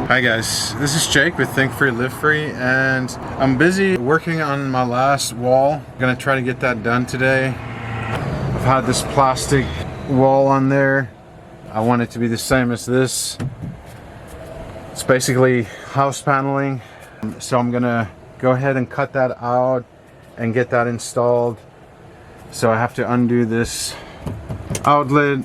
Hi guys, this is Jake with Think Free Live Free, and I'm busy working on my last wall. I'm gonna try to get that done today. I've had this plastic wall on there. I want it to be the same as this. It's basically house paneling, so I'm gonna go ahead and cut that out and get that installed. So I have to undo this outlet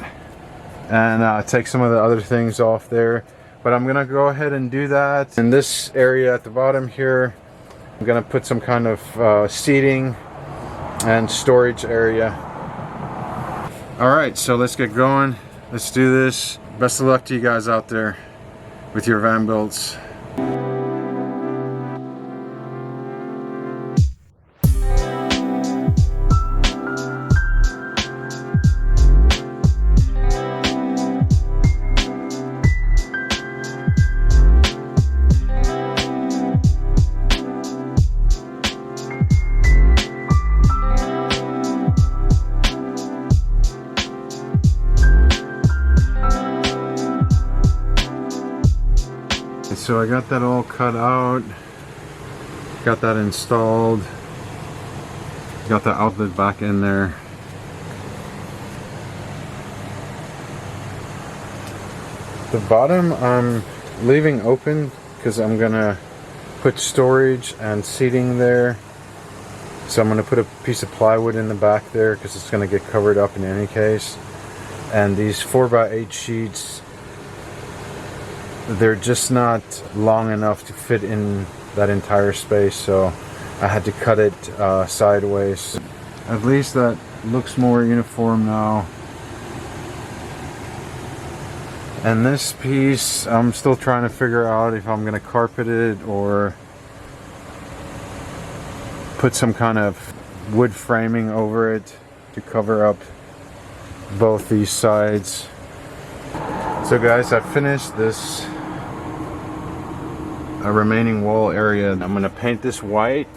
and take some of the other things off there. But I'm gonna go ahead and do that. In this area at the bottom here, I'm gonna put some kind of seating and storage area. Alright, so let's get going. Let's do this. Best of luck to you guys out there with your van builds. So I got that all cut out, got that installed, got the outlet back in there. The bottom I'm leaving open because I'm gonna put storage and seating there. So I'm gonna put a piece of plywood in the back there because it's gonna get covered up in any case. And these 4x8 sheets, they're just not long enough to fit in that entire space, so I had to cut it sideways. At least that looks more uniform now. And this piece, I'm still trying to figure out if I'm gonna carpet it or put some kind of wood framing over it to cover up both these sides. So guys, I finished this remaining wall area. I'm gonna paint this white.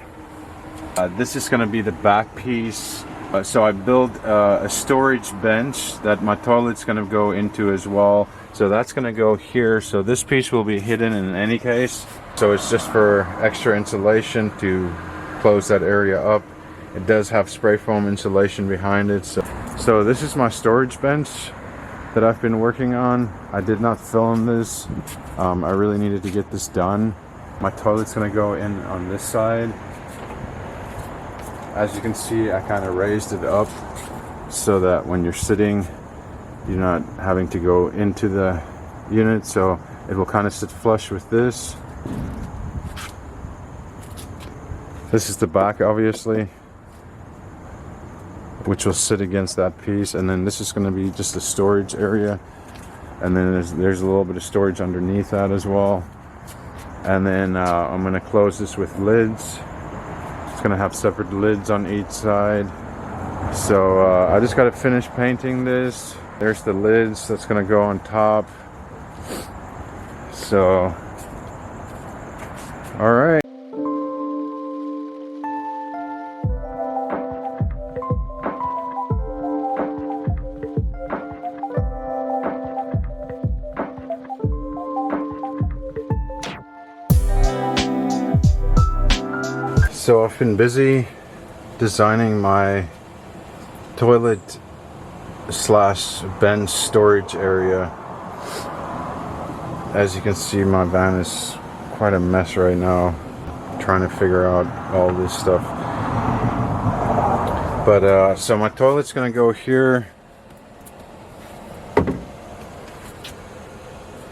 This is gonna be the back piece. So I built a storage bench that my toilet's gonna go into as well. So that's gonna go here. So this piece will be hidden in any case. So it's just for extra insulation to close that area up. It does have spray foam insulation behind it. So this is my storage bench that I've been working on. I did not film this. I really needed to get this done. My toilet's gonna go in on this side. As you can see, I kind of raised it up so that when you're sitting, you're not having to go into the unit, so it will kind of sit flush with this. This is the back, obviously, which will sit against that piece, and then this is going to be just a storage area, and then there's a little bit of storage underneath that as well. And then I'm going to close this with lids. It's going to have separate lids on each side. So I just got to finish painting this. There's the lids that's going to go on top. So all right. So I've been busy designing my toilet slash bench storage area. As you can see, my van is quite a mess right now, trying to figure out all this stuff. But so my toilet's gonna go here.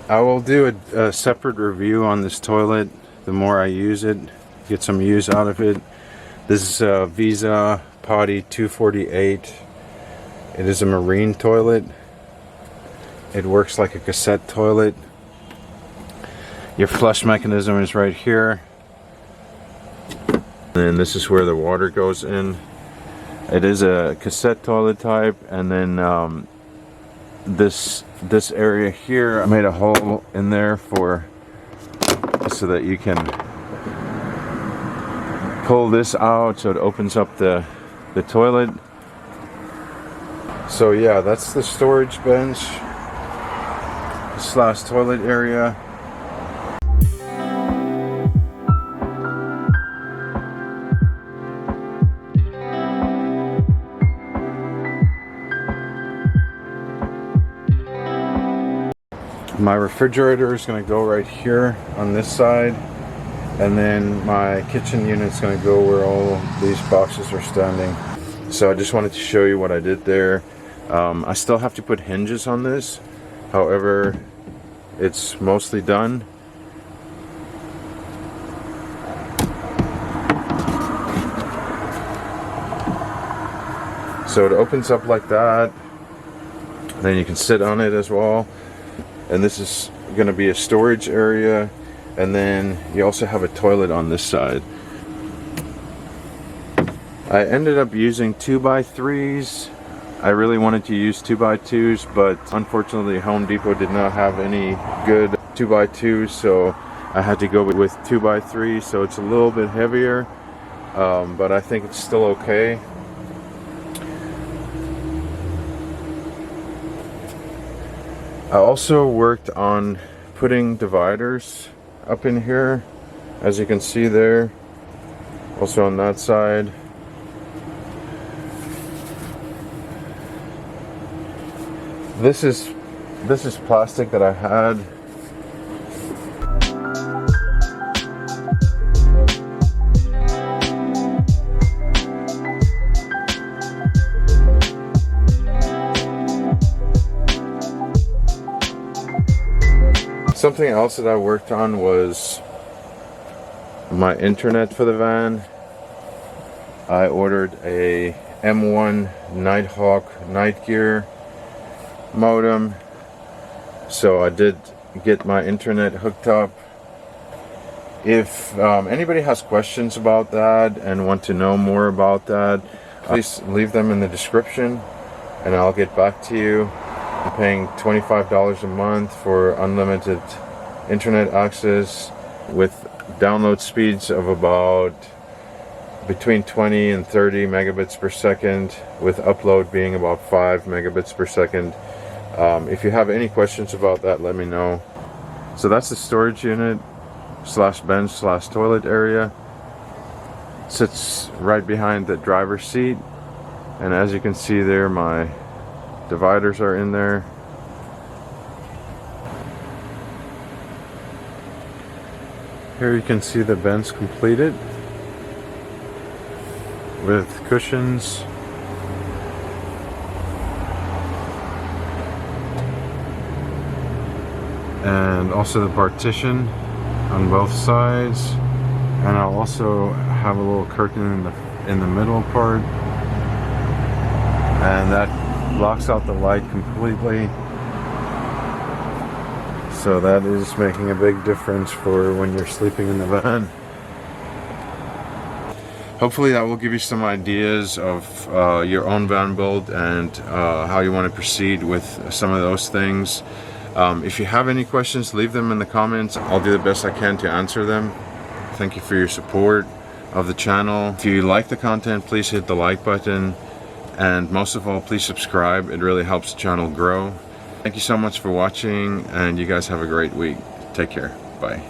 I will do a separate review on this toilet the more I use it, get some use out of it. This is a Visa Potty 248. It is a marine toilet. It works like a cassette toilet. Your flush mechanism is right here. And this is where the water goes in. It is a cassette toilet type, and then this area here, I made a hole in there so that you can pull this out so it opens up the toilet. So yeah, that's the storage bench slash toilet area. My refrigerator is going to go right here on this side, and then my kitchen unit is going to go where all these boxes are standing. So I just wanted to show you what I did there. I still have to put hinges on this, however it's mostly done. So it opens up like that, then you can sit on it as well. And this is going to be a storage area, and then you also have a toilet on this side. I ended up using 2x3s. I really wanted to use 2x2s, but unfortunately Home Depot did not have any good 2x2s, so I had to go with 2x3, so it's a little bit heavier, but I think it's still okay. I also worked on putting dividers up in here, as you can see there, also on that side. This is plastic that I had. Something else that I worked on was my internet for the van. I ordered a M1 Nighthawk Night Gear modem, so I did get my internet hooked up. If anybody has questions about that and want to know more about that, please leave them in the description and I'll get back to you. I'm paying $25 a month for unlimited internet access with download speeds of about between 20 and 30 megabits per second, with upload being about 5 megabits per second. If you have any questions about that, let me know. So that's the storage unit slash bench slash toilet area. Sits right behind the driver's seat, and as you can see there, my dividers are in there. Here you can see the bench completed with cushions. And also the partition on both sides. And I'll also have a little curtain in the middle part. And that blocks out the light completely, so that is making a big difference for when you're sleeping in the van. Hopefully that will give you some ideas of your own van build and how you want to proceed with some of those things. If you have any questions, leave them in the comments. I'll do the best I can to answer them. Thank you for your support of the channel. If you like the content, please hit the like button. And most of all, please subscribe. It really helps the channel grow. Thank you so much for watching, and you guys have a great week. Take care. Bye.